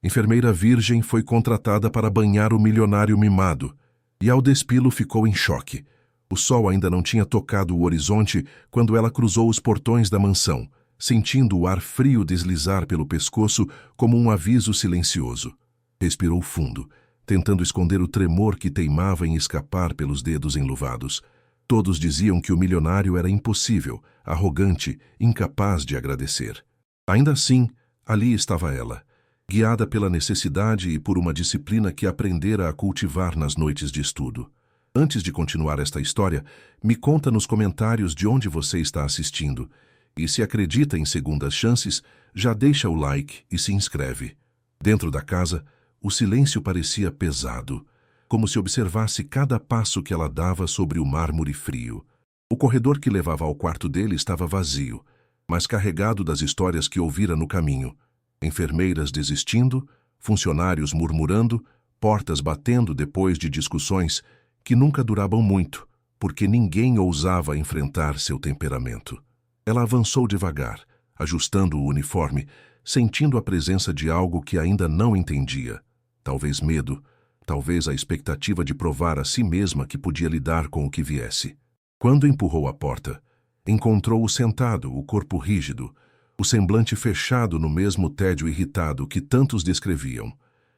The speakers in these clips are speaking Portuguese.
Enfermeira virgem foi contratada para banhar o milionário mimado, e ao despí-lo ficou em choque. O sol ainda não tinha tocado o horizonte quando ela cruzou os portões da mansão, sentindo o ar frio deslizar pelo pescoço como um aviso silencioso. Respirou fundo, tentando esconder o tremor que teimava em escapar pelos dedos enluvados. Todos diziam que o milionário era impossível, arrogante, incapaz de agradecer. Ainda assim, ali estava ela, guiada pela necessidade e por uma disciplina que aprendera a cultivar nas noites de estudo. Antes de continuar esta história, me conta nos comentários de onde você está assistindo. E se acredita em segundas chances, já deixa o like e se inscreve. Dentro da casa, o silêncio parecia pesado, como se observasse cada passo que ela dava sobre o mármore frio. O corredor que levava ao quarto dele estava vazio, mas carregado das histórias que ouvira no caminho. Enfermeiras desistindo, funcionários murmurando, portas batendo depois de discussões que nunca duravam muito, porque ninguém ousava enfrentar seu temperamento. Ela avançou devagar, ajustando o uniforme, sentindo a presença de algo que ainda não entendia. Talvez medo, talvez a expectativa de provar a si mesma que podia lidar com o que viesse. Quando empurrou a porta, encontrou-o sentado, o corpo rígido, o semblante fechado no mesmo tédio irritado que tantos descreviam.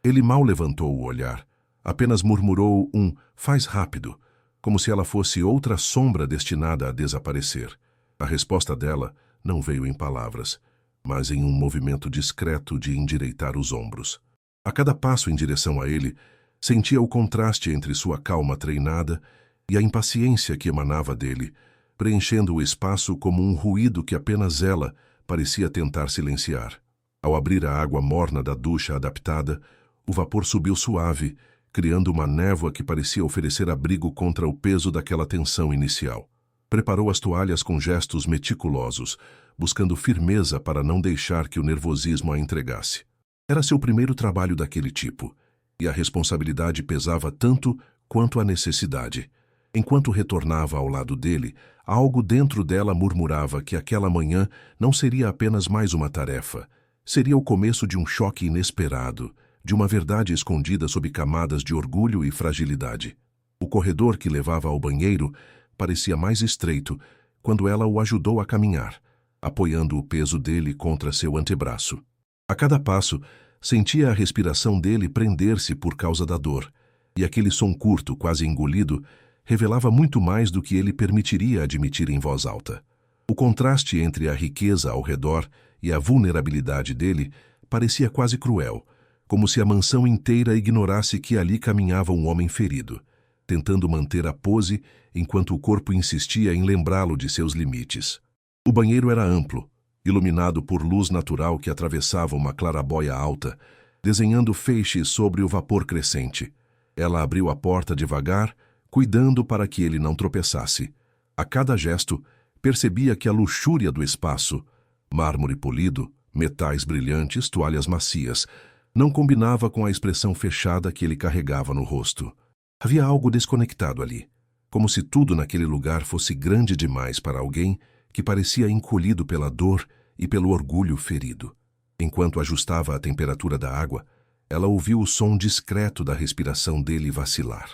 Ele mal levantou o olhar, apenas murmurou um "faz rápido", como se ela fosse outra sombra destinada a desaparecer. A resposta dela não veio em palavras, mas em um movimento discreto de endireitar os ombros. A cada passo em direção a ele, sentia o contraste entre sua calma treinada e a impaciência que emanava dele, preenchendo o espaço como um ruído que apenas ela parecia tentar silenciar. Ao abrir a água morna da ducha adaptada, o vapor subiu suave, criando uma névoa que parecia oferecer abrigo contra o peso daquela tensão inicial. Preparou as toalhas com gestos meticulosos, buscando firmeza para não deixar que o nervosismo a entregasse. Era seu primeiro trabalho daquele tipo, e a responsabilidade pesava tanto quanto a necessidade. Enquanto retornava ao lado dele, algo dentro dela murmurava que aquela manhã não seria apenas mais uma tarefa, seria o começo de um choque inesperado, de uma verdade escondida sob camadas de orgulho e fragilidade. O corredor que levava ao banheiro parecia mais estreito quando ela o ajudou a caminhar, apoiando o peso dele contra seu antebraço. A cada passo, sentia a respiração dele prender-se por causa da dor, e aquele som curto, quase engolido, revelava muito mais do que ele permitiria admitir em voz alta. O contraste entre a riqueza ao redor e a vulnerabilidade dele parecia quase cruel, como se a mansão inteira ignorasse que ali caminhava um homem ferido, tentando manter a pose enquanto o corpo insistia em lembrá-lo de seus limites. O banheiro era amplo, iluminado por luz natural que atravessava uma clarabóia alta, desenhando feixes sobre o vapor crescente. Ela abriu a porta devagar, cuidando para que ele não tropeçasse. A cada gesto, percebia que a luxúria do espaço, mármore polido, metais brilhantes, toalhas macias, não combinava com a expressão fechada que ele carregava no rosto. Havia algo desconectado ali, como se tudo naquele lugar fosse grande demais para alguém que parecia encolhido pela dor e pelo orgulho ferido. Enquanto ajustava a temperatura da água, ela ouviu o som discreto da respiração dele vacilar.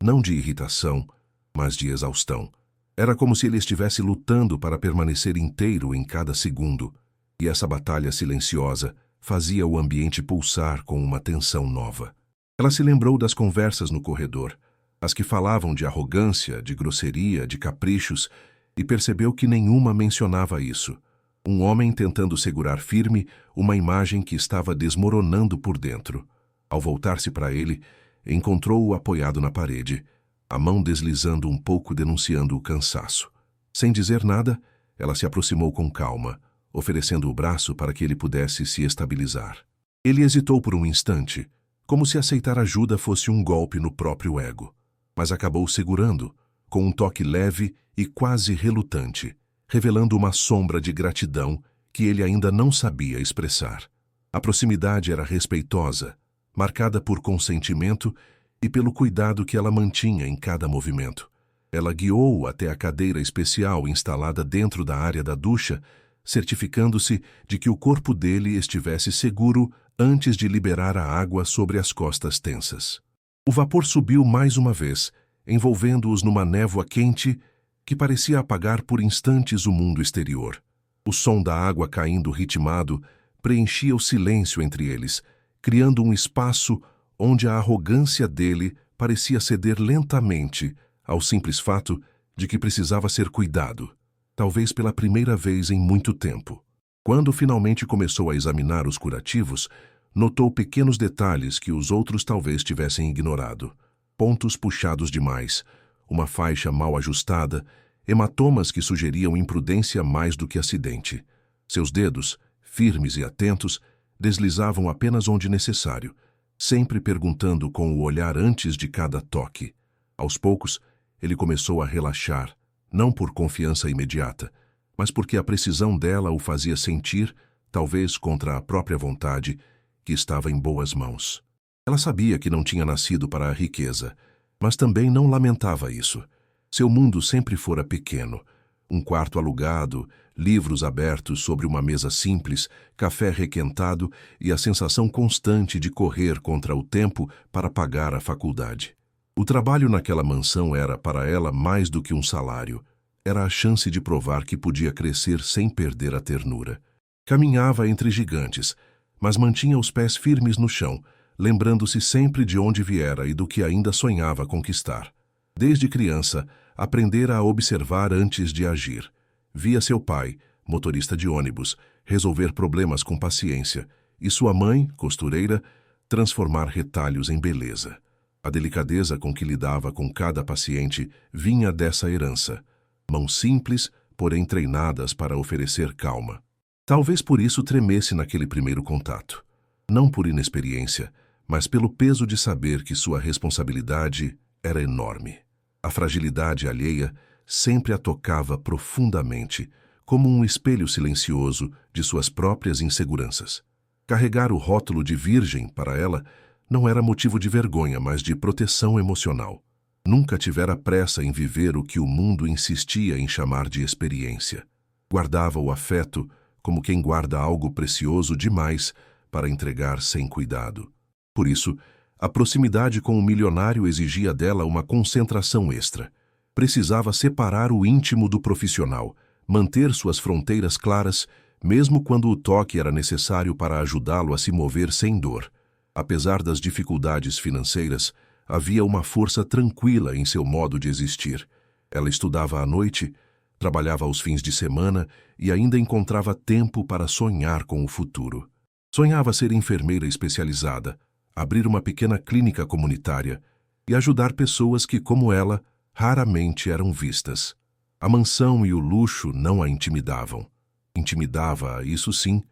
Não de irritação, mas de exaustão. Era como se ele estivesse lutando para permanecer inteiro em cada segundo, e essa batalha silenciosa fazia o ambiente pulsar com uma tensão nova. Ela se lembrou das conversas no corredor, as que falavam de arrogância, de grosseria, de caprichos, e percebeu que nenhuma mencionava isso. Um homem tentando segurar firme uma imagem que estava desmoronando por dentro. Ao voltar-se para ele, encontrou-o apoiado na parede, a mão deslizando um pouco denunciando o cansaço. Sem dizer nada, ela se aproximou com calma, oferecendo o braço para que ele pudesse se estabilizar. Ele hesitou por um instante, como se aceitar ajuda fosse um golpe no próprio ego, mas acabou segurando, com um toque leve e quase relutante, revelando uma sombra de gratidão que ele ainda não sabia expressar. A proximidade era respeitosa, marcada por consentimento e pelo cuidado que ela mantinha em cada movimento. Ela guiou-o até a cadeira especial instalada dentro da área da ducha, certificando-se de que o corpo dele estivesse seguro antes de liberar a água sobre as costas tensas. O vapor subiu mais uma vez, envolvendo-os numa névoa quente que parecia apagar por instantes o mundo exterior. O som da água caindo ritmado preenchia o silêncio entre eles, criando um espaço onde a arrogância dele parecia ceder lentamente ao simples fato de que precisava ser cuidado, talvez pela primeira vez em muito tempo. Quando finalmente começou a examinar os curativos, notou pequenos detalhes que os outros talvez tivessem ignorado. Pontos puxados demais, uma faixa mal ajustada, hematomas que sugeriam imprudência mais do que acidente. Seus dedos, firmes e atentos, deslizavam apenas onde necessário, sempre perguntando com o olhar antes de cada toque. Aos poucos, ele começou a relaxar, não por confiança imediata, mas porque a precisão dela o fazia sentir, talvez contra a própria vontade, que estava em boas mãos. Ela sabia que não tinha nascido para a riqueza, mas também não lamentava isso. Seu mundo sempre fora pequeno. Um quarto alugado, livros abertos sobre uma mesa simples, café requentado e a sensação constante de correr contra o tempo para pagar a faculdade. O trabalho naquela mansão era, para ela, mais do que um salário. Era a chance de provar que podia crescer sem perder a ternura. Caminhava entre gigantes, mas mantinha os pés firmes no chão, lembrando-se sempre de onde viera e do que ainda sonhava conquistar. Desde criança, aprendera a observar antes de agir. Via seu pai, motorista de ônibus, resolver problemas com paciência, e sua mãe, costureira, transformar retalhos em beleza. A delicadeza com que lidava com cada paciente vinha dessa herança. Mãos simples, porém treinadas para oferecer calma. Talvez por isso tremesse naquele primeiro contato. Não por inexperiência, mas pelo peso de saber que sua responsabilidade era enorme. A fragilidade alheia sempre a tocava profundamente, como um espelho silencioso de suas próprias inseguranças. Carregar o rótulo de virgem para ela não era motivo de vergonha, mas de proteção emocional. Nunca tivera pressa em viver o que o mundo insistia em chamar de experiência. Guardava o afeto como quem guarda algo precioso demais para entregar sem cuidado. Por isso, a proximidade com o milionário exigia dela uma concentração extra. Precisava separar o íntimo do profissional, manter suas fronteiras claras, mesmo quando o toque era necessário para ajudá-lo a se mover sem dor. Apesar das dificuldades financeiras, havia uma força tranquila em seu modo de existir. Ela estudava à noite, trabalhava aos fins de semana e ainda encontrava tempo para sonhar com o futuro. Sonhava ser enfermeira especializada, abrir uma pequena clínica comunitária e ajudar pessoas que, como ela, raramente eram vistas. A mansão e o luxo não a intimidavam. Intimidava, isso sim,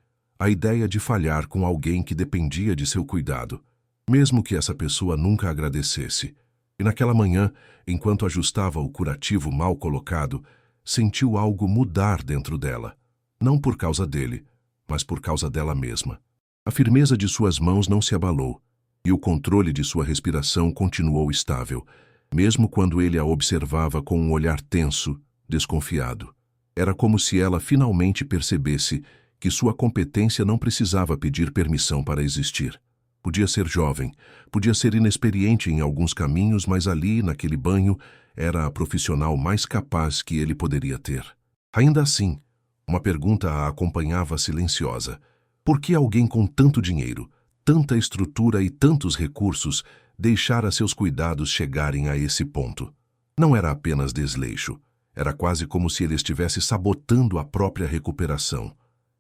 a ideia de falhar com alguém que dependia de seu cuidado, mesmo que essa pessoa nunca agradecesse. E naquela manhã, enquanto ajustava o curativo mal colocado, sentiu algo mudar dentro dela, não por causa dele, mas por causa dela mesma. A firmeza de suas mãos não se abalou, e o controle de sua respiração continuou estável, mesmo quando ele a observava com um olhar tenso, desconfiado. Era como se ela finalmente percebesse que sua competência não precisava pedir permissão para existir. Podia ser jovem, podia ser inexperiente em alguns caminhos, mas ali, naquele banho, era a profissional mais capaz que ele poderia ter. Ainda assim, uma pergunta a acompanhava silenciosa. Por que alguém com tanto dinheiro, tanta estrutura e tantos recursos deixara seus cuidados chegarem a esse ponto? Não era apenas desleixo. Era quase como se ele estivesse sabotando a própria recuperação.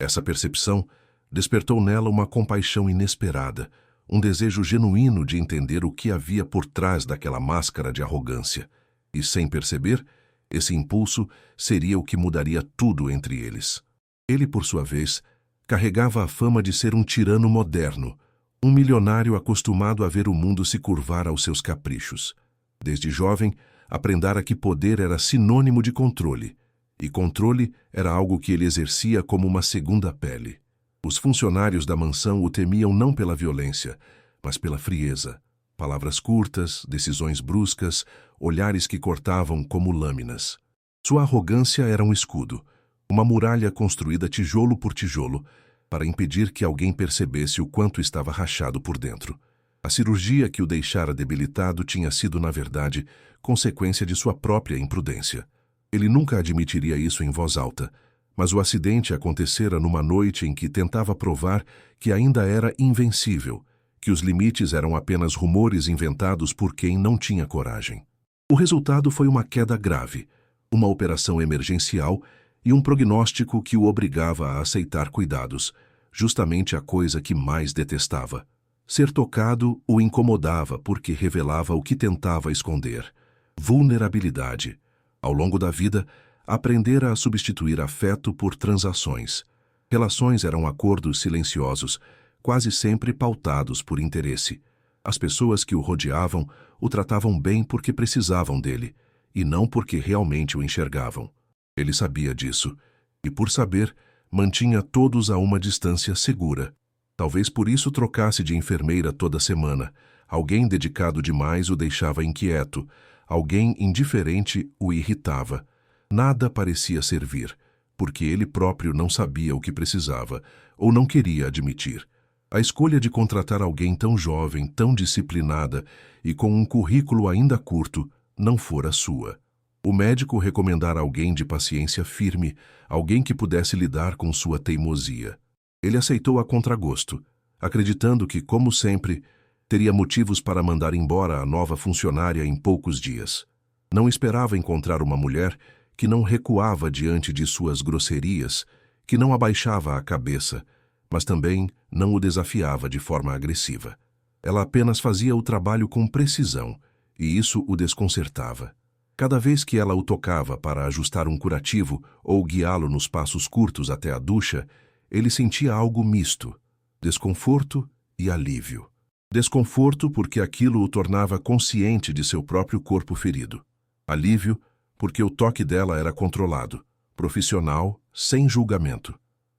Essa percepção despertou nela uma compaixão inesperada, um desejo genuíno de entender o que havia por trás daquela máscara de arrogância. E, sem perceber, esse impulso seria o que mudaria tudo entre eles. Ele, por sua vez, carregava a fama de ser um tirano moderno, um milionário acostumado a ver o mundo se curvar aos seus caprichos. Desde jovem, aprendera que poder era sinônimo de controle, e controle era algo que ele exercia como uma segunda pele. Os funcionários da mansão o temiam não pela violência, mas pela frieza. Palavras curtas, decisões bruscas, olhares que cortavam como lâminas. Sua arrogância era um escudo, uma muralha construída tijolo por tijolo, para impedir que alguém percebesse o quanto estava rachado por dentro. A cirurgia que o deixara debilitado tinha sido, na verdade, consequência de sua própria imprudência. Ele nunca admitiria isso em voz alta, mas o acidente acontecera numa noite em que tentava provar que ainda era invencível, que os limites eram apenas rumores inventados por quem não tinha coragem. O resultado foi uma queda grave, uma operação emergencial e um prognóstico que o obrigava a aceitar cuidados, justamente a coisa que mais detestava. Ser tocado o incomodava porque revelava o que tentava esconder: vulnerabilidade. Ao longo da vida, aprendera a substituir afeto por transações. Relações eram acordos silenciosos, quase sempre pautados por interesse. As pessoas que o rodeavam o tratavam bem porque precisavam dele, e não porque realmente o enxergavam. Ele sabia disso, e por saber, mantinha todos a uma distância segura. Talvez por isso trocasse de enfermeira toda semana. Alguém dedicado demais o deixava inquieto, alguém indiferente o irritava. Nada parecia servir, porque ele próprio não sabia o que precisava, ou não queria admitir. A escolha de contratar alguém tão jovem, tão disciplinada e com um currículo ainda curto, não fora sua. O médico recomendara alguém de paciência firme, alguém que pudesse lidar com sua teimosia. Ele aceitou a contragosto, acreditando que, como sempre, teria motivos para mandar embora a nova funcionária em poucos dias. Não esperava encontrar uma mulher que não recuava diante de suas grosserias, que não abaixava a cabeça, mas também não o desafiava de forma agressiva. Ela apenas fazia o trabalho com precisão, e isso o desconcertava. Cada vez que ela o tocava para ajustar um curativo ou guiá-lo nos passos curtos até a ducha, ele sentia algo misto: desconforto e alívio. Desconforto porque aquilo o tornava consciente de seu próprio corpo ferido. Alívio porque o toque dela era controlado, profissional, sem julgamento.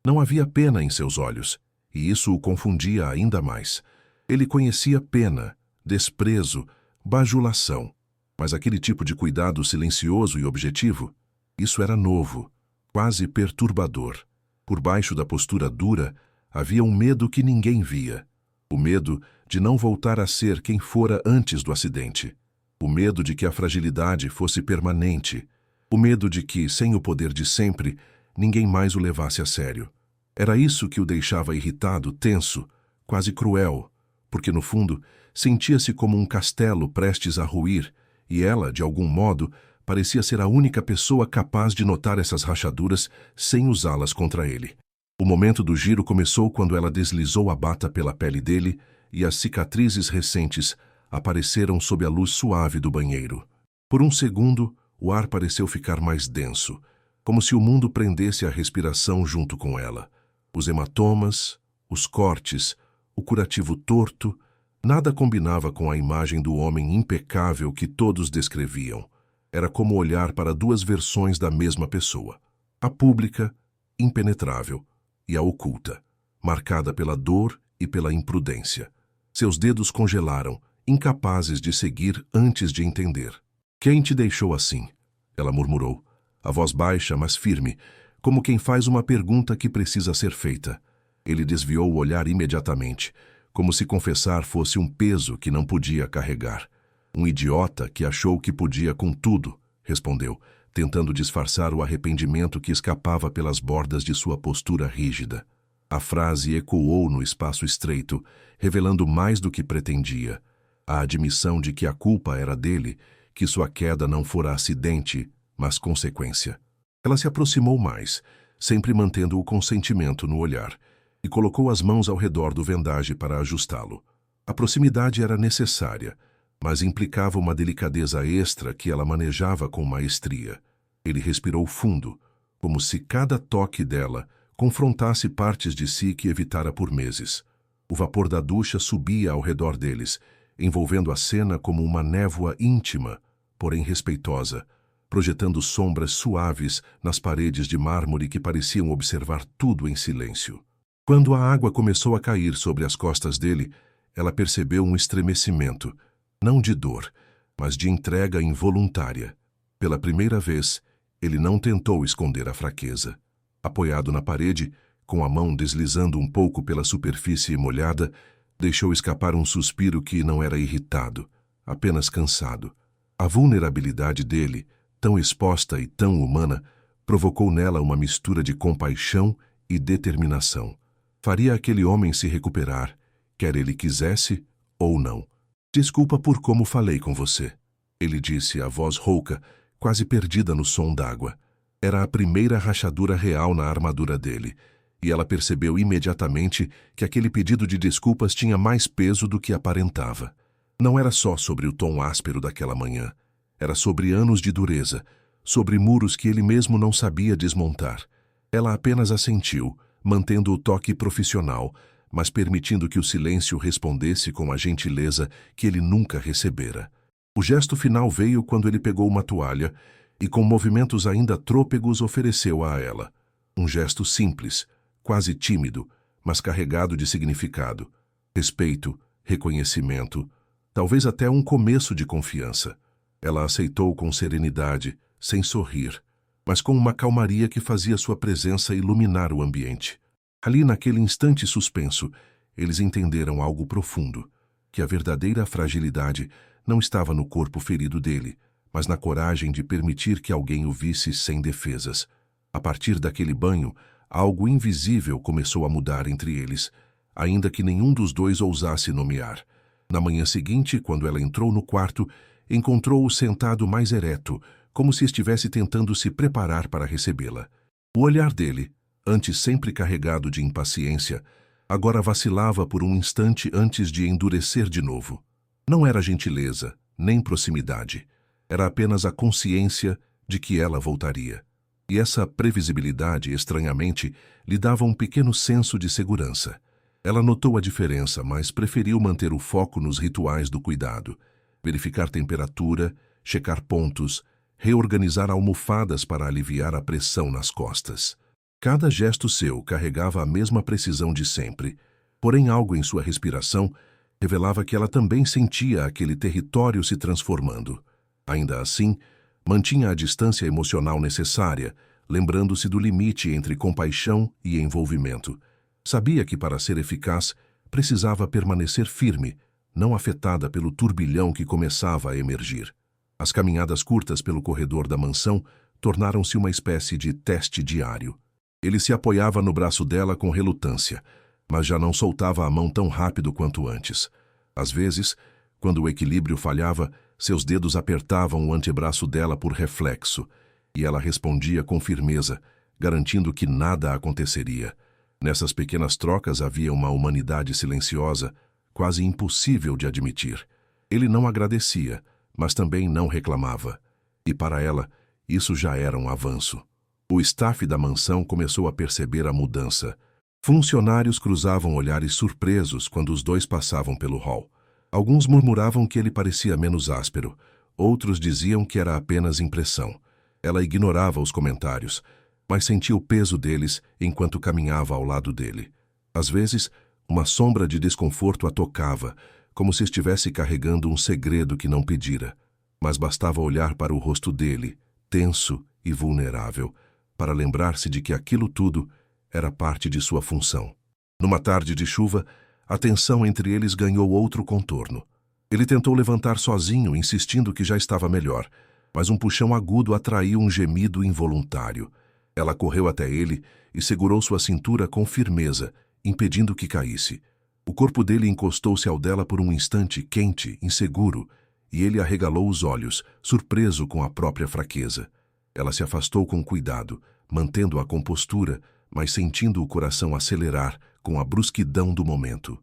Não havia pena em seus olhos, e isso o confundia ainda mais. Ele conhecia pena, desprezo, bajulação. Mas aquele tipo de cuidado silencioso e objetivo, isso era novo, quase perturbador. Por baixo da postura dura, havia um medo que ninguém via. O medo de não voltar a ser quem fora antes do acidente. O medo de que a fragilidade fosse permanente. O medo de que, sem o poder de sempre, ninguém mais o levasse a sério. Era isso que o deixava irritado, tenso, quase cruel, porque, no fundo, sentia-se como um castelo prestes a ruir, e ela, de algum modo, parecia ser a única pessoa capaz de notar essas rachaduras sem usá-las contra ele. O momento do giro começou quando ela deslizou a bata pela pele dele e as cicatrizes recentes apareceram sob a luz suave do banheiro. Por um segundo, o ar pareceu ficar mais denso, como se o mundo prendesse a respiração junto com ela. Os hematomas, os cortes, o curativo torto, nada combinava com a imagem do homem impecável que todos descreviam. Era como olhar para duas versões da mesma pessoa: a pública, impenetrável, e a oculta, marcada pela dor e pela imprudência. Seus dedos congelaram, incapazes de seguir antes de entender. "Quem te deixou assim?" ela murmurou, a voz baixa, mas firme, como quem faz uma pergunta que precisa ser feita. Ele desviou o olhar imediatamente, como se confessar fosse um peso que não podia carregar. "Um idiota que achou que podia com tudo", respondeu, tentando disfarçar o arrependimento que escapava pelas bordas de sua postura rígida. A frase ecoou no espaço estreito, revelando mais do que pretendia: a admissão de que a culpa era dele, que sua queda não fora acidente, mas consequência. Ela se aproximou mais, sempre mantendo o consentimento no olhar, e colocou as mãos ao redor do vendaje para ajustá-lo. A proximidade era necessária, mas implicava uma delicadeza extra que ela manejava com maestria. Ele respirou fundo, como se cada toque dela confrontasse partes de si que evitara por meses. O vapor da ducha subia ao redor deles, envolvendo a cena como uma névoa íntima, porém respeitosa, projetando sombras suaves nas paredes de mármore que pareciam observar tudo em silêncio. Quando a água começou a cair sobre as costas dele, ela percebeu um estremecimento, não de dor, mas de entrega involuntária. Pela primeira vez, ele não tentou esconder a fraqueza. Apoiado na parede, com a mão deslizando um pouco pela superfície molhada, deixou escapar um suspiro que não era irritado, apenas cansado. A vulnerabilidade dele, tão exposta e tão humana, provocou nela uma mistura de compaixão e determinação. Faria aquele homem se recuperar, quer ele quisesse ou não. Desculpa por como falei com você, ele disse, a voz rouca, quase perdida no som d'água. Era a primeira rachadura real na armadura dele, e ela percebeu imediatamente que aquele pedido de desculpas tinha mais peso do que aparentava. Não era só sobre o tom áspero daquela manhã. Era sobre anos de dureza, sobre muros que ele mesmo não sabia desmontar. Ela apenas assentiu, mantendo o toque profissional, mas permitindo que o silêncio respondesse com a gentileza que ele nunca recebera. O gesto final veio quando ele pegou uma toalha e, com movimentos ainda trôpegos, ofereceu-a a ela. Um gesto simples, quase tímido, mas carregado de significado. Respeito, reconhecimento, talvez até um começo de confiança. Ela aceitou com serenidade, sem sorrir, mas com uma calmaria que fazia sua presença iluminar o ambiente. Ali, naquele instante suspenso, eles entenderam algo profundo, que a verdadeira fragilidade não estava no corpo ferido dele, mas na coragem de permitir que alguém o visse sem defesas. A partir daquele banho, algo invisível começou a mudar entre eles, ainda que nenhum dos dois ousasse nomear. Na manhã seguinte, quando ela entrou no quarto, encontrou-o sentado mais ereto, como se estivesse tentando se preparar para recebê-la. O olhar dele, antes sempre carregado de impaciência, agora vacilava por um instante antes de endurecer de novo. Não era gentileza, nem proximidade. Era apenas a consciência de que ela voltaria. E essa previsibilidade, estranhamente, lhe dava um pequeno senso de segurança. Ela notou a diferença, mas preferiu manter o foco nos rituais do cuidado. Verificar temperatura, checar pontos, reorganizar almofadas para aliviar a pressão nas costas. Cada gesto seu carregava a mesma precisão de sempre, porém algo em sua respiração revelava que ela também sentia aquele território se transformando. Ainda assim, mantinha a distância emocional necessária, lembrando-se do limite entre compaixão e envolvimento. Sabia que para ser eficaz, precisava permanecer firme, não afetada pelo turbilhão que começava a emergir. As caminhadas curtas pelo corredor da mansão tornaram-se uma espécie de teste diário. Ele se apoiava no braço dela com relutância, mas já não soltava a mão tão rápido quanto antes. Às vezes, quando o equilíbrio falhava, seus dedos apertavam o antebraço dela por reflexo, e ela respondia com firmeza, garantindo que nada aconteceria. Nessas pequenas trocas havia uma humanidade silenciosa, quase impossível de admitir. Ele não agradecia, mas também não reclamava. E para ela, isso já era um avanço. O staff da mansão começou a perceber a mudança. Funcionários cruzavam olhares surpresos quando os dois passavam pelo hall. Alguns murmuravam que ele parecia menos áspero, outros diziam que era apenas impressão. Ela ignorava os comentários, mas sentia o peso deles enquanto caminhava ao lado dele. Às vezes, uma sombra de desconforto a tocava, como se estivesse carregando um segredo que não pedira. Mas bastava olhar para o rosto dele, tenso e vulnerável, para lembrar-se de que aquilo tudo era parte de sua função. Numa tarde de chuva, a tensão entre eles ganhou outro contorno. Ele tentou levantar sozinho, insistindo que já estava melhor, mas um puxão agudo atraiu um gemido involuntário. Ela correu até ele e segurou sua cintura com firmeza, impedindo que caísse. O corpo dele encostou-se ao dela por um instante, quente, inseguro, e ele arregalou os olhos, surpreso com a própria fraqueza. Ela se afastou com cuidado, mantendo a compostura, mas sentindo o coração acelerar com a brusquidão do momento.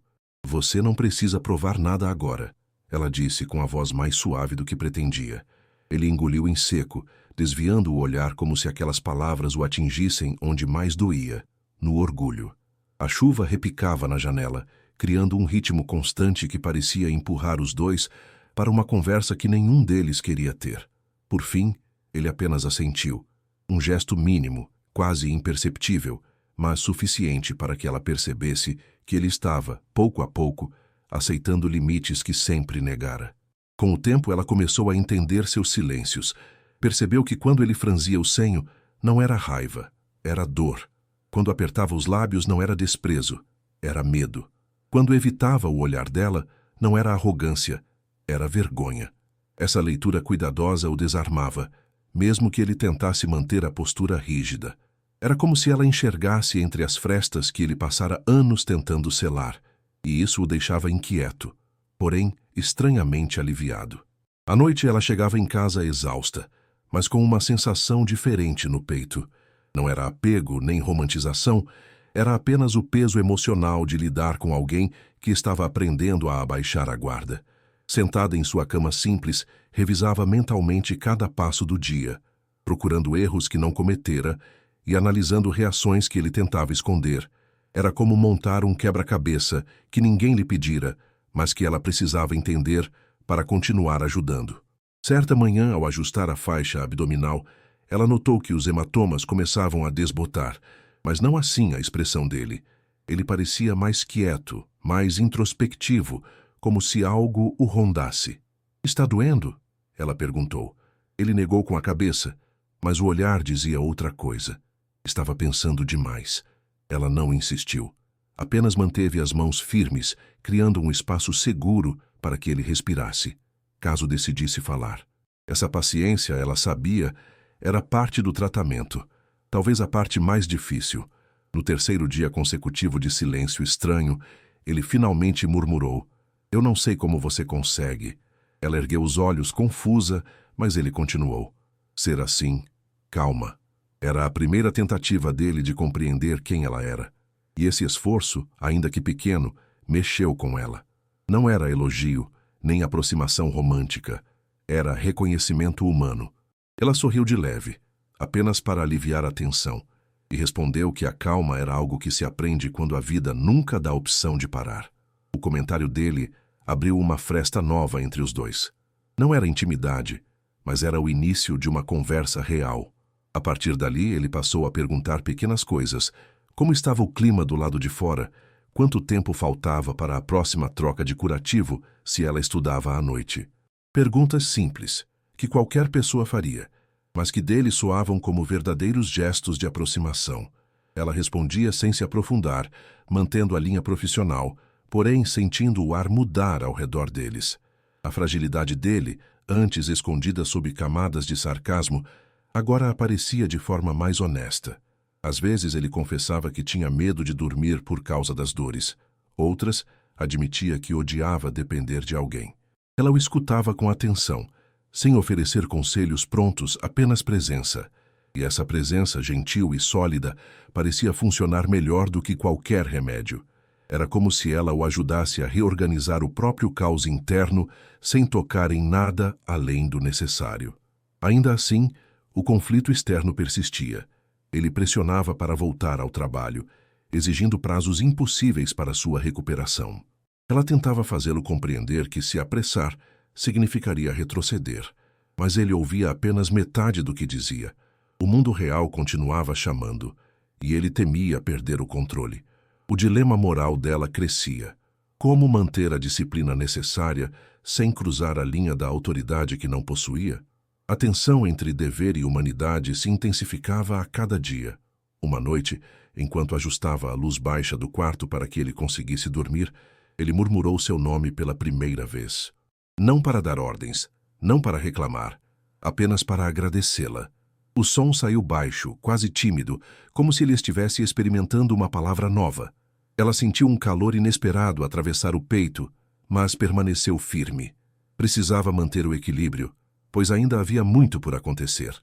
"Você não precisa provar nada agora", ela disse com a voz mais suave do que pretendia. Ele engoliu em seco, desviando o olhar como se aquelas palavras o atingissem onde mais doía, no orgulho. A chuva repicava na janela, criando um ritmo constante que parecia empurrar os dois para uma conversa que nenhum deles queria ter. Por fim, ele apenas assentiu. Um gesto mínimo, quase imperceptível, mas suficiente para que ela percebesse que ele estava, pouco a pouco, aceitando limites que sempre negara. Com o tempo, ela começou a entender seus silêncios. Percebeu que quando ele franzia o senho, não era raiva, era dor. Quando apertava os lábios, não era desprezo, era medo. Quando evitava o olhar dela, não era arrogância, era vergonha. Essa leitura cuidadosa o desarmava, mesmo que ele tentasse manter a postura rígida. Era como se ela enxergasse entre as frestas que ele passara anos tentando selar, e isso o deixava inquieto, porém estranhamente aliviado. À noite ela chegava em casa exausta, mas com uma sensação diferente no peito. Não era apego nem romantização, era apenas o peso emocional de lidar com alguém que estava aprendendo a abaixar a guarda. Sentada em sua cama simples, revisava mentalmente cada passo do dia, procurando erros que não cometera e analisando reações que ele tentava esconder. Era como montar um quebra-cabeça que ninguém lhe pedira, mas que ela precisava entender para continuar ajudando. Certa manhã, ao ajustar a faixa abdominal, ela notou que os hematomas começavam a desbotar, mas não assim a expressão dele. Ele parecia mais quieto, mais introspectivo, como se algo o rondasse. "Está doendo?" ela perguntou. Ele negou com a cabeça, mas o olhar dizia outra coisa. Estava pensando demais. Ela não insistiu. Apenas manteve as mãos firmes, criando um espaço seguro para que ele respirasse, caso decidisse falar. Essa paciência, ela sabia, era parte do tratamento, talvez a parte mais difícil. No terceiro dia consecutivo de silêncio estranho, ele finalmente murmurou: "Eu não sei como você consegue." Ela ergueu os olhos, confusa, mas ele continuou: "Ser assim, calma." Era a primeira tentativa dele de compreender quem ela era. E esse esforço, ainda que pequeno, mexeu com ela. Não era elogio, nem aproximação romântica. Era reconhecimento humano. Ela sorriu de leve, apenas para aliviar a tensão, e respondeu que a calma era algo que se aprende quando a vida nunca dá opção de parar. O comentário dele abriu uma fresta nova entre os dois. Não era intimidade, mas era o início de uma conversa real. A partir dali, ele passou a perguntar pequenas coisas: como estava o clima do lado de fora, quanto tempo faltava para a próxima troca de curativo se ela estudava à noite. Perguntas simples, que qualquer pessoa faria, mas que dele soavam como verdadeiros gestos de aproximação. Ela respondia sem se aprofundar, mantendo a linha profissional, porém sentindo o ar mudar ao redor deles. A fragilidade dele, antes escondida sob camadas de sarcasmo, agora aparecia de forma mais honesta. Às vezes ele confessava que tinha medo de dormir por causa das dores. Outras, admitia que odiava depender de alguém. Ela o escutava com atenção, sem oferecer conselhos prontos, apenas presença. E essa presença, gentil e sólida, parecia funcionar melhor do que qualquer remédio. Era como se ela o ajudasse a reorganizar o próprio caos interno sem tocar em nada além do necessário. Ainda assim, o conflito externo persistia. Ele pressionava para voltar ao trabalho, exigindo prazos impossíveis para sua recuperação. Ela tentava fazê-lo compreender que se apressar significaria retroceder, mas ele ouvia apenas metade do que dizia. O mundo real continuava chamando, e ele temia perder o controle. O dilema moral dela crescia. Como manter a disciplina necessária sem cruzar a linha da autoridade que não possuía? A tensão entre dever e humanidade se intensificava a cada dia. Uma noite, enquanto ajustava a luz baixa do quarto para que ele conseguisse dormir, ele murmurou seu nome pela primeira vez. Não para dar ordens, não para reclamar, apenas para agradecê-la. O som saiu baixo, quase tímido, como se ele estivesse experimentando uma palavra nova. Ela sentiu um calor inesperado atravessar o peito, mas permaneceu firme. Precisava manter o equilíbrio, pois ainda havia muito por acontecer.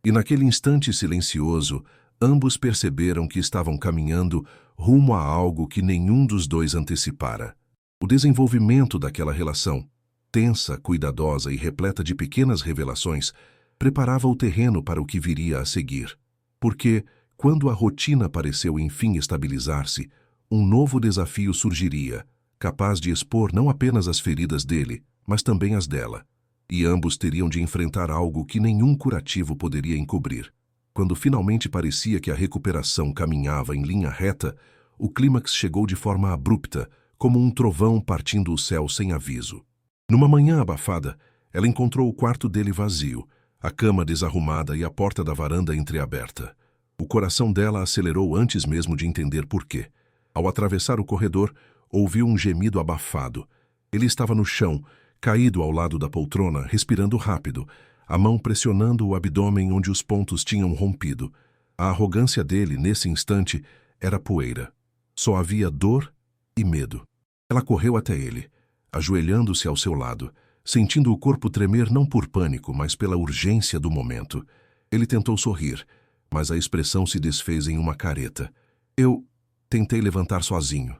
E naquele instante silencioso, ambos perceberam que estavam caminhando rumo a algo que nenhum dos dois antecipara. O desenvolvimento daquela relação, tensa, cuidadosa e repleta de pequenas revelações, preparava o terreno para o que viria a seguir. Porque, quando a rotina pareceu enfim estabilizar-se, um novo desafio surgiria, capaz de expor não apenas as feridas dele, mas também as dela. E ambos teriam de enfrentar algo que nenhum curativo poderia encobrir. Quando finalmente parecia que a recuperação caminhava em linha reta, o clímax chegou de forma abrupta, como um trovão partindo o céu sem aviso. Numa manhã abafada, ela encontrou o quarto dele vazio, a cama desarrumada e a porta da varanda entreaberta. O coração dela acelerou antes mesmo de entender por quê. Ao atravessar o corredor, ouviu um gemido abafado. Ele estava no chão, caído ao lado da poltrona, respirando rápido, a mão pressionando o abdômen onde os pontos tinham rompido. A arrogância dele, nesse instante, era poeira. Só havia dor e medo. Ela correu até ele, ajoelhando-se ao seu lado, sentindo o corpo tremer não por pânico, mas pela urgência do momento. Ele tentou sorrir, mas a expressão se desfez em uma careta. Eu tentei levantar sozinho,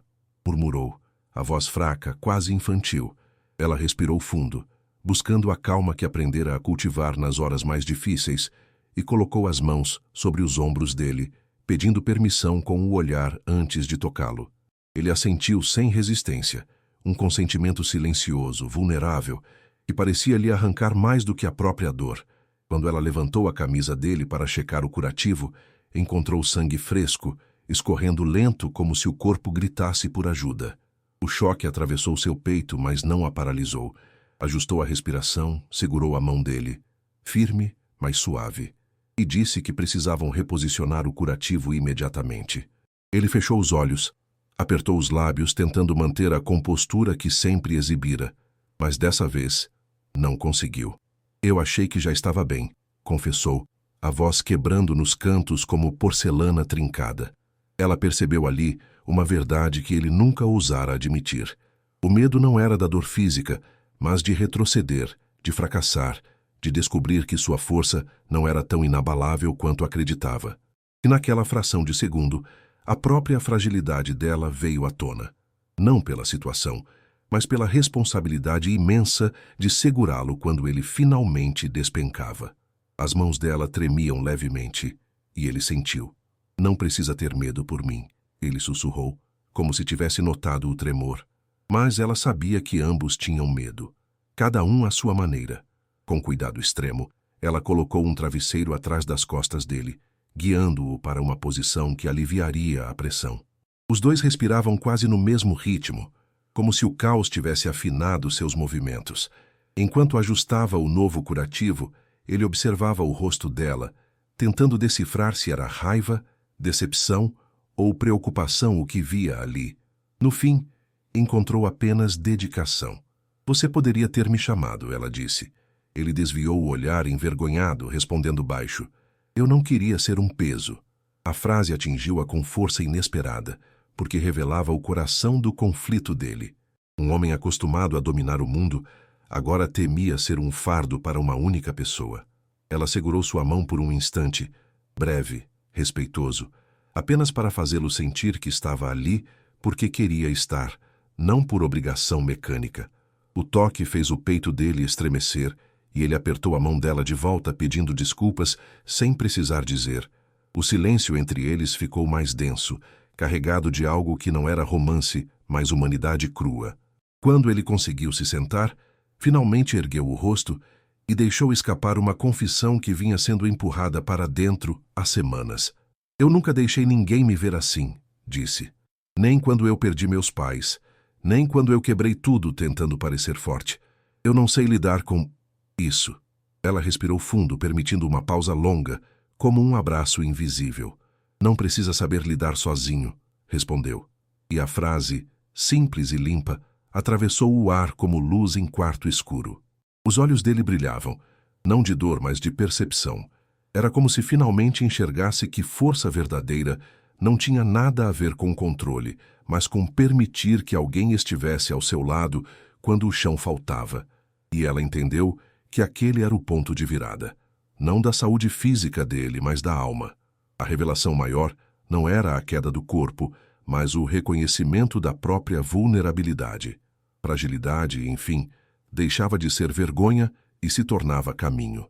murmurou, a voz fraca, quase infantil. Ela respirou fundo, buscando a calma que aprendera a cultivar nas horas mais difíceis, e colocou as mãos sobre os ombros dele, pedindo permissão com o olhar antes de tocá-lo. Ele assentiu sem resistência, um consentimento silencioso, vulnerável, que parecia lhe arrancar mais do que a própria dor. Quando ela levantou a camisa dele para checar o curativo, encontrou sangue fresco, escorrendo lento como se o corpo gritasse por ajuda. O choque atravessou seu peito, mas não a paralisou. Ajustou a respiração, segurou a mão dele, firme, mas suave, e disse que precisavam reposicionar o curativo imediatamente. Ele fechou os olhos, apertou os lábios, tentando manter a compostura que sempre exibira, mas dessa vez não conseguiu. Eu achei que já estava bem, confessou, a voz quebrando nos cantos como porcelana trincada. Ela percebeu ali uma verdade que ele nunca ousara admitir. O medo não era da dor física, mas de retroceder, de fracassar, de descobrir que sua força não era tão inabalável quanto acreditava. E naquela fração de segundo, a própria fragilidade dela veio à tona. Não pela situação, mas pela responsabilidade imensa de segurá-lo quando ele finalmente despencava. As mãos dela tremiam levemente, e ele sentiu. Não precisa ter medo por mim, ele sussurrou, como se tivesse notado o tremor. Mas ela sabia que ambos tinham medo, cada um à sua maneira. Com cuidado extremo, ela colocou um travesseiro atrás das costas dele, guiando-o para uma posição que aliviaria a pressão. Os dois respiravam quase no mesmo ritmo, como se o caos tivesse afinado seus movimentos. Enquanto ajustava o novo curativo, ele observava o rosto dela, tentando decifrar se era raiva, decepção ou preocupação o que via ali. No fim, encontrou apenas dedicação. Você poderia ter me chamado, ela disse. Ele desviou o olhar envergonhado, respondendo baixo. Eu não queria ser um peso. A frase atingiu-a com força inesperada, porque revelava o coração do conflito dele. Um homem acostumado a dominar o mundo, agora temia ser um fardo para uma única pessoa. Ela segurou sua mão por um instante, breve, respeitoso, apenas para fazê-lo sentir que estava ali porque queria estar, não por obrigação mecânica. O toque fez o peito dele estremecer e ele apertou a mão dela de volta pedindo desculpas sem precisar dizer. O silêncio entre eles ficou mais denso, carregado de algo que não era romance, mas humanidade crua. Quando ele conseguiu se sentar, finalmente ergueu o rosto e deixou escapar uma confissão que vinha sendo empurrada para dentro há semanas. Eu nunca deixei ninguém me ver assim, disse. Nem quando eu perdi meus pais, nem quando eu quebrei tudo tentando parecer forte. Eu não sei lidar com isso. Ela respirou fundo, permitindo uma pausa longa, como um abraço invisível. Não precisa saber lidar sozinho, respondeu. E a frase, simples e limpa, atravessou o ar como luz em quarto escuro. Os olhos dele brilhavam, não de dor, mas de percepção. Era como se finalmente enxergasse que força verdadeira não tinha nada a ver com controle, mas com permitir que alguém estivesse ao seu lado quando o chão faltava. E ela entendeu que aquele era o ponto de virada. Não da saúde física dele, mas da alma. A revelação maior não era a queda do corpo, mas o reconhecimento da própria vulnerabilidade. Fragilidade, enfim, deixava de ser vergonha e se tornava caminho.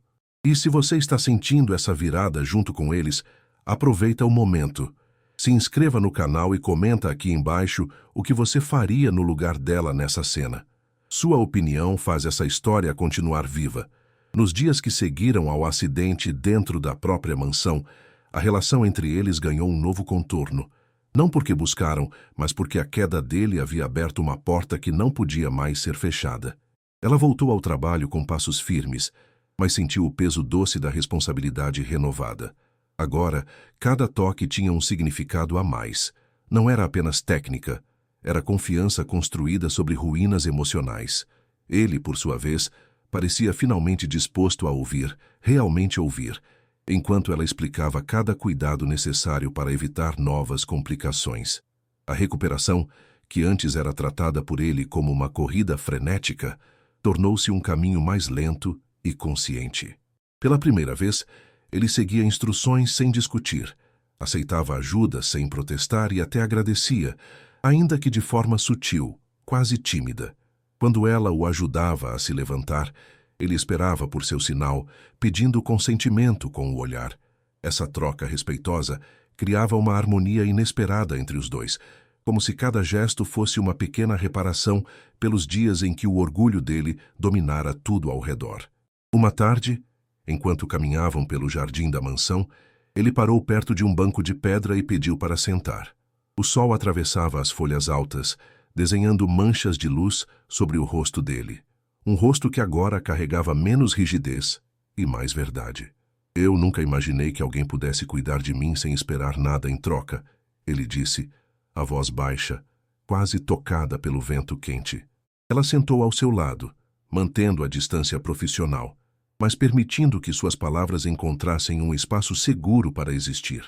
E se você está sentindo essa virada junto com eles, aproveita o momento. Se inscreva no canal e comenta aqui embaixo o que você faria no lugar dela nessa cena. Sua opinião faz essa história continuar viva. Nos dias que seguiram ao acidente dentro da própria mansão, a relação entre eles ganhou um novo contorno. Não porque buscaram, mas porque a queda dele havia aberto uma porta que não podia mais ser fechada. Ela voltou ao trabalho com passos firmes, mas sentiu o peso doce da responsabilidade renovada. Agora, cada toque tinha um significado a mais. Não era apenas técnica, era confiança construída sobre ruínas emocionais. Ele, por sua vez, parecia finalmente disposto a ouvir, realmente ouvir, enquanto ela explicava cada cuidado necessário para evitar novas complicações. A recuperação, que antes era tratada por ele como uma corrida frenética, tornou-se um caminho mais lento e consciente. Pela primeira vez, ele seguia instruções sem discutir, aceitava ajuda sem protestar e até agradecia, ainda que de forma sutil, quase tímida. Quando ela o ajudava a se levantar, ele esperava por seu sinal, pedindo consentimento com o olhar. Essa troca respeitosa criava uma harmonia inesperada entre os dois, como se cada gesto fosse uma pequena reparação pelos dias em que o orgulho dele dominara tudo ao redor. Uma tarde, enquanto caminhavam pelo jardim da mansão, ele parou perto de um banco de pedra e pediu para sentar. O sol atravessava as folhas altas, desenhando manchas de luz sobre o rosto dele. Um rosto que agora carregava menos rigidez e mais verdade. Eu nunca imaginei que alguém pudesse cuidar de mim sem esperar nada em troca, ele disse, a voz baixa, quase tocada pelo vento quente. Ela sentou ao seu lado, mantendo a distância profissional, mas permitindo que suas palavras encontrassem um espaço seguro para existir.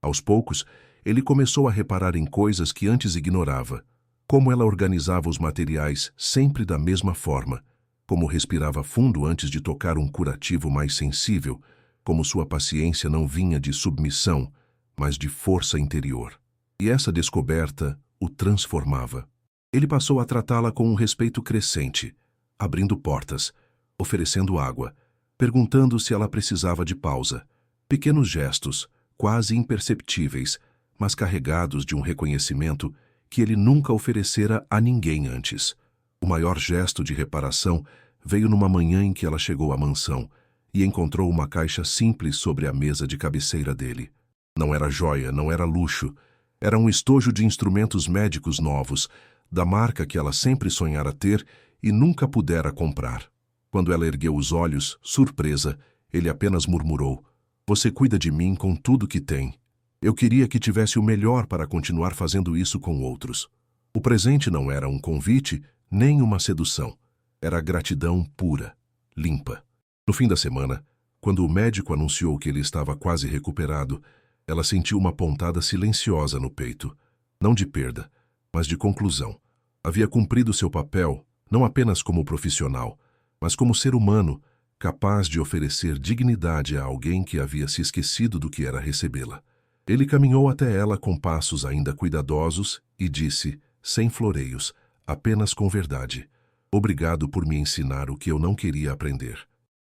Aos poucos, ele começou a reparar em coisas que antes ignorava, como ela organizava os materiais sempre da mesma forma, como respirava fundo antes de tocar um curativo mais sensível, como sua paciência não vinha de submissão, mas de força interior. E essa descoberta o transformava. Ele passou a tratá-la com um respeito crescente, abrindo portas, oferecendo água, perguntando se ela precisava de pausa. Pequenos gestos, quase imperceptíveis, mas carregados de um reconhecimento que ele nunca oferecera a ninguém antes. O maior gesto de reparação veio numa manhã em que ela chegou à mansão e encontrou uma caixa simples sobre a mesa de cabeceira dele. Não era joia, não era luxo. Era um estojo de instrumentos médicos novos, da marca que ela sempre sonhara ter e nunca pudera comprar. Quando ela ergueu os olhos, surpresa, ele apenas murmurou: "Você cuida de mim com tudo que tem. Eu queria que tivesse o melhor para continuar fazendo isso com outros." O presente não era um convite, nem uma sedução. Era gratidão pura, limpa. No fim da semana, quando o médico anunciou que ele estava quase recuperado, ela sentiu uma pontada silenciosa no peito, não de perda, mas de conclusão. Havia cumprido seu papel, não apenas como profissional, mas como ser humano, capaz de oferecer dignidade a alguém que havia se esquecido do que era recebê-la. Ele caminhou até ela com passos ainda cuidadosos e disse, sem floreios, apenas com verdade: "Obrigado por me ensinar o que eu não queria aprender."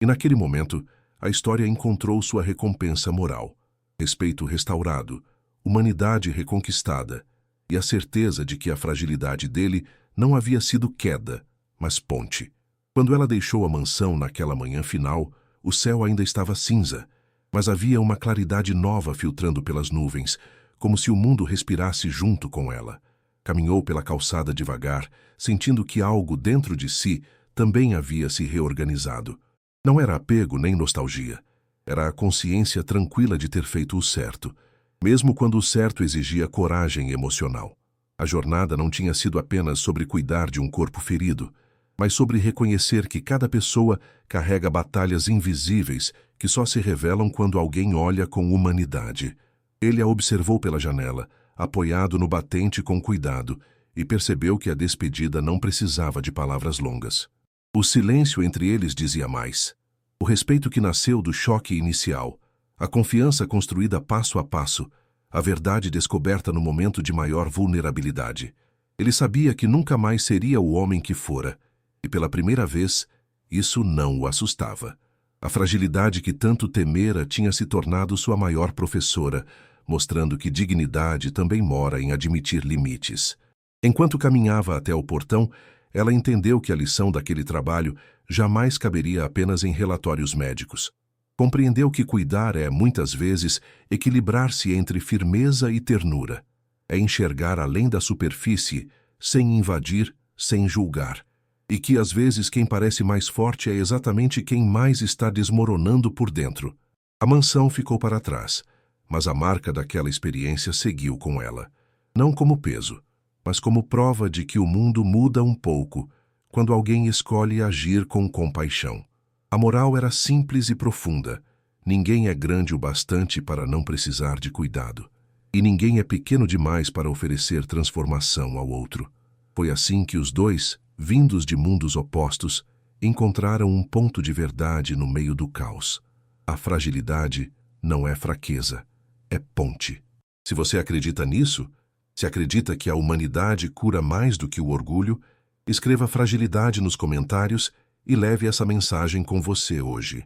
E naquele momento, a história encontrou sua recompensa moral. Respeito restaurado, humanidade reconquistada e a certeza de que a fragilidade dele não havia sido queda, mas ponte. Quando ela deixou a mansão naquela manhã final, o céu ainda estava cinza, mas havia uma claridade nova filtrando pelas nuvens, como se o mundo respirasse junto com ela. Caminhou pela calçada devagar, sentindo que algo dentro de si também havia se reorganizado. Não era apego nem nostalgia. Era a consciência tranquila de ter feito o certo, mesmo quando o certo exigia coragem emocional. A jornada não tinha sido apenas sobre cuidar de um corpo ferido, mas sobre reconhecer que cada pessoa carrega batalhas invisíveis que só se revelam quando alguém olha com humanidade. Ele a observou pela janela, apoiado no batente com cuidado, e percebeu que a despedida não precisava de palavras longas. O silêncio entre eles dizia mais. O respeito que nasceu do choque inicial, a confiança construída passo a passo, a verdade descoberta no momento de maior vulnerabilidade. Ele sabia que nunca mais seria o homem que fora, e pela primeira vez, isso não o assustava. A fragilidade que tanto temera tinha se tornado sua maior professora, mostrando que dignidade também mora em admitir limites. Enquanto caminhava até o portão, ela entendeu que a lição daquele trabalho jamais caberia apenas em relatórios médicos. Compreendeu que cuidar é, muitas vezes, equilibrar-se entre firmeza e ternura. É enxergar além da superfície, sem invadir, sem julgar. E que, às vezes, quem parece mais forte é exatamente quem mais está desmoronando por dentro. A mansão ficou para trás. mas a marca daquela experiência seguiu com ela. Não como peso, mas como prova de que o mundo muda um pouco quando alguém escolhe agir com compaixão. A moral era simples e profunda. Ninguém é grande o bastante para não precisar de cuidado. E ninguém é pequeno demais para oferecer transformação ao outro. Foi assim que os dois, vindos de mundos opostos, encontraram um ponto de verdade no meio do caos. A fragilidade não é fraqueza, é ponte. Se você acredita nisso, se acredita que a humanidade cura mais do que o orgulho, escreva fragilidade nos comentários e leve essa mensagem com você hoje.